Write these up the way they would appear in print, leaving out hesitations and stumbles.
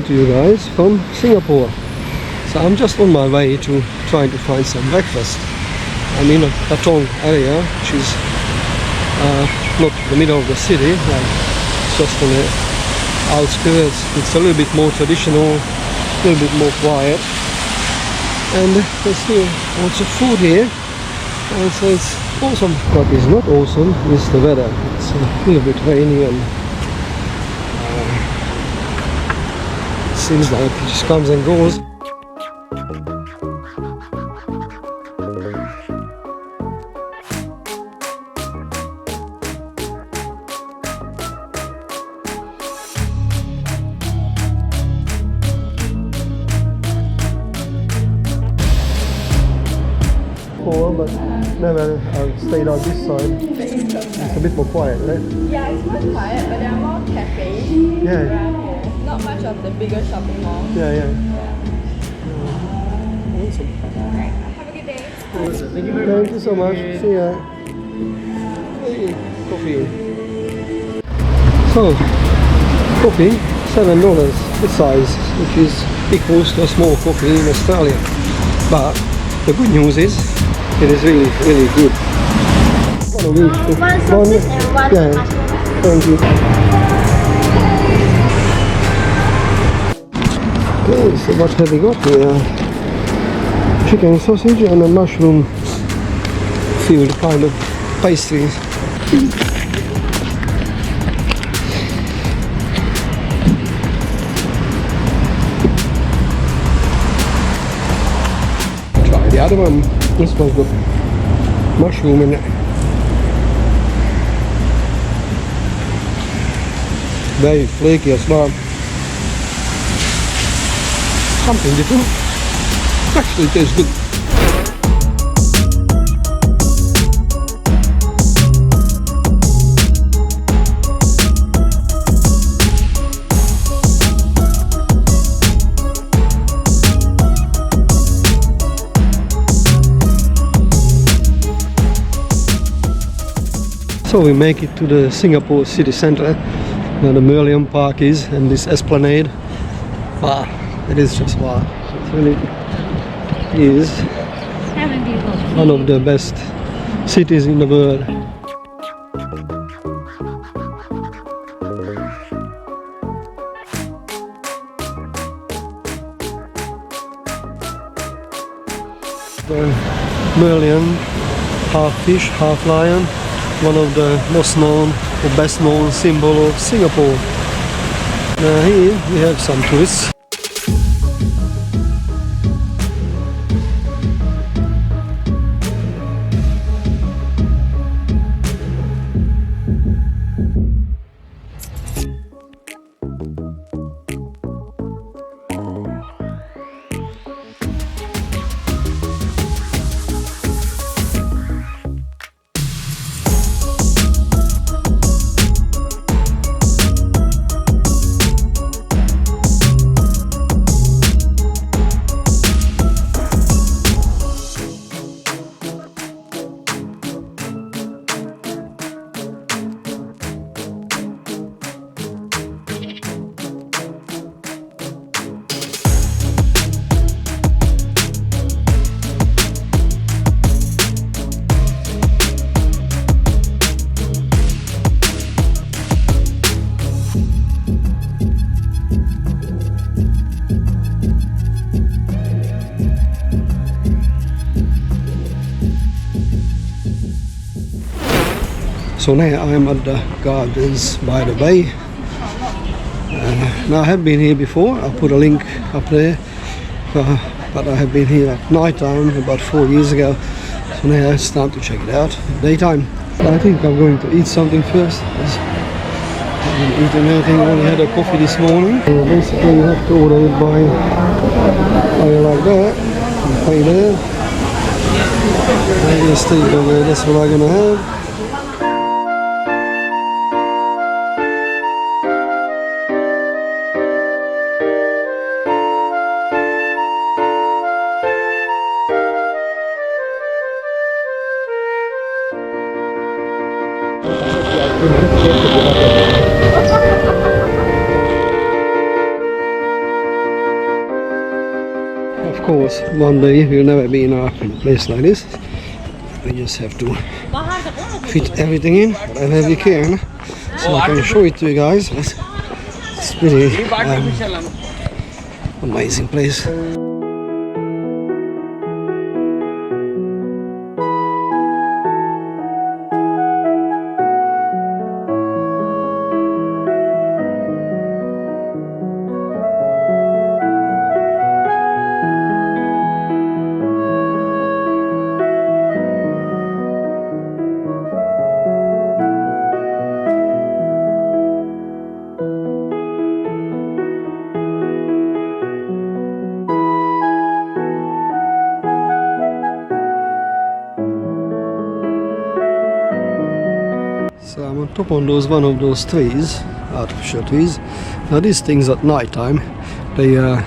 talking to you guys from Singapore. So I'm just on my way to trying to find some breakfast. I'm in a Patong area, which is not the middle of the city, like just on the outskirts. It's a little bit more traditional, a little bit more quiet, and there's still lots of food here, and so it's awesome. What is not awesome is the weather. It's a little bit rainy and it seems like it just comes and goes. But never stayed on this side. It's a bit more quiet, right? Yeah, it's more quiet, but there are more cafes around here. Not much of the bigger shopping malls. Yeah. Awesome. Alright, have a good day. Thank you so much. See ya. Hey, coffee. So, coffee, $7 the size, which is equals to a small coffee in Australia. But the good news is, it is really, really good. One of each. One sausage and one mushroom. Thank you. Okay, so what have we got here? Chicken sausage and a mushroom filled kind of pastry. Try the other one. This one's got mushroom in it. Very flaky as well. Something different. Actually tastes good. So we make it to the Singapore city centre, where the Merlion Park is, and this esplanade. Wow, it is just wow. It really is one of the best cities in the world. The Merlion, half fish, half lion. One of the most known or best known symbol of Singapore. Now here we have some tourists. So now I'm at the gardens by the bay. Now I have been here before. I'll put a link up there. But I have been here at night time about 4 years ago. So now it's time to check it out. Daytime. I think I'm going to eat something first. I haven't eaten anything. I only had a coffee this morning. So basically you have to order it by like that. You pay there. And just take over there. That's what I'm gonna have. course, one day we'll never be in a place like this. We just have to fit everything in whatever we can. So I can show it to you guys. It's really amazing place. So I'm on top of one of those trees, artificial trees. Now these things at night time, they're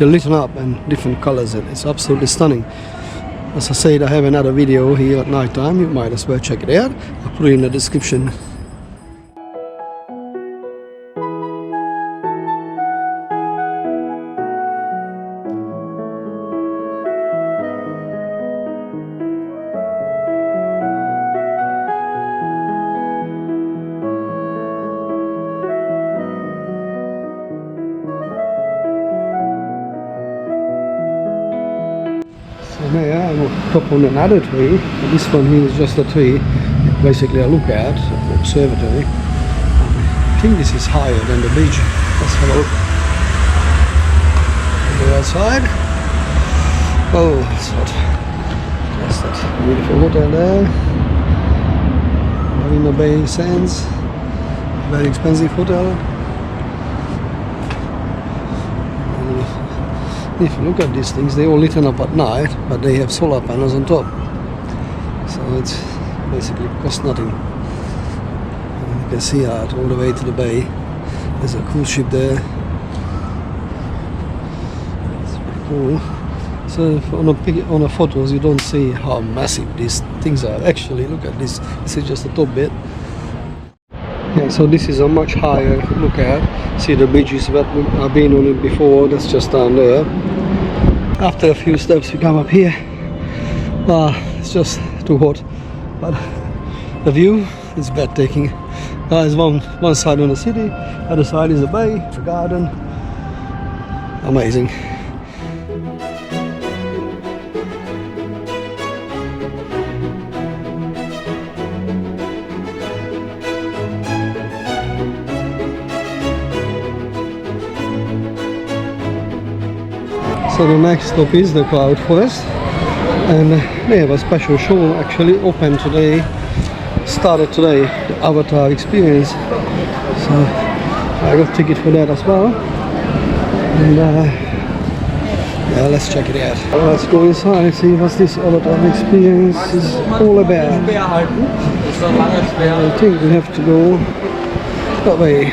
lit up in different colors and it's absolutely stunning. As I said, I have another video here at night time, you might as well check it out. I'll put it in the description. So there I'm on top on another tree. This one here is just a tree, basically I look at, observatory. I think this is higher than the beach. Let's have a look. Go outside. Oh, that's hot. That's that beautiful hotel there. Marina Bay Sands. Very expensive hotel. If you look at these things, they all lit up at night, but they have solar panels on top. So it's basically cost nothing. And you can see out all the way to the bay. There's a cruise ship there. It's pretty cool. So on the photos you don't see how massive these things are. Actually, look at this. This is just the top bit. Yeah, so this is a much higher look at. See the bridges that I've been on it before, that's just down there. After a few steps we come up here. It's just too hot. But the view is breathtaking. There's one side on the city, other side is the bay, the garden. Amazing. So the next stop is the Cloud Forest, and they have a special show actually open today, started today, the Avatar experience. So I got a ticket for that as well, and yeah, let's check it out. Let's go inside and see what this Avatar experience is all about. I think we have to go that way.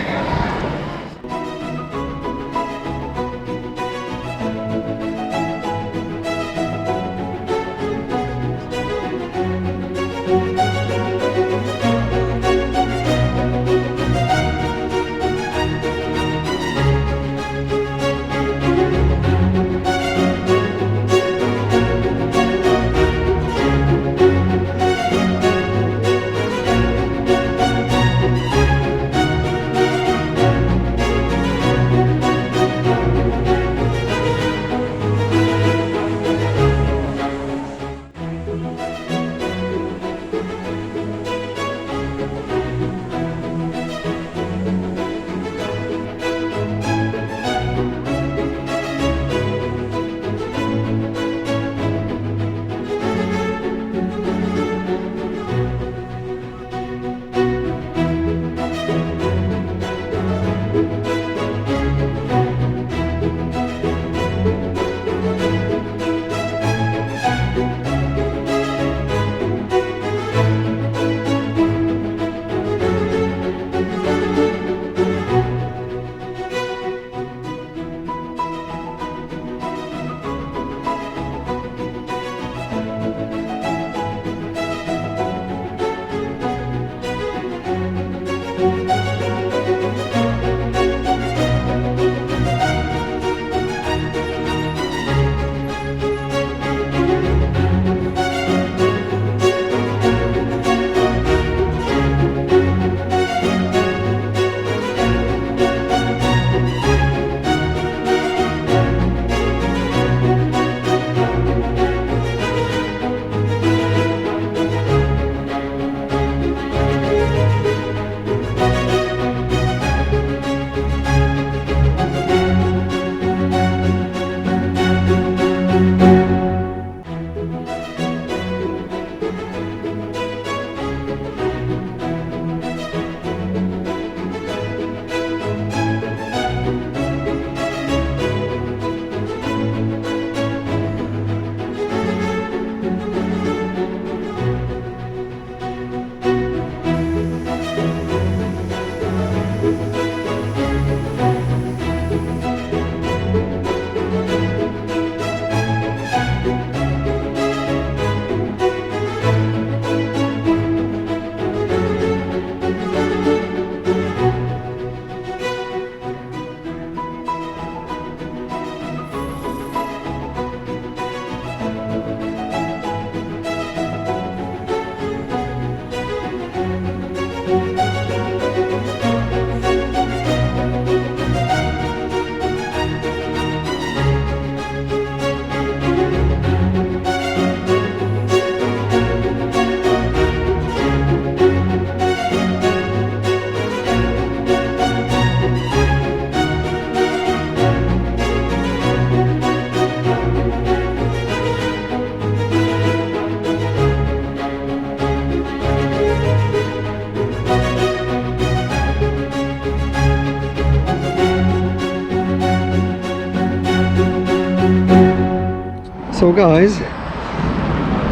guys,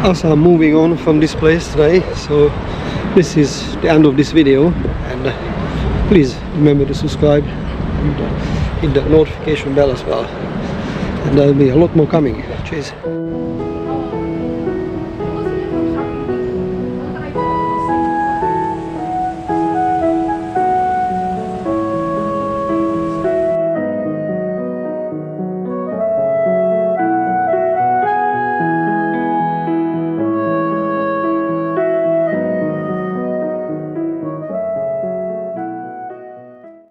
as I'm moving on from this place today, so this is the end of this video, and please remember to subscribe and hit the notification bell as well, and there'll be a lot more coming. Cheers.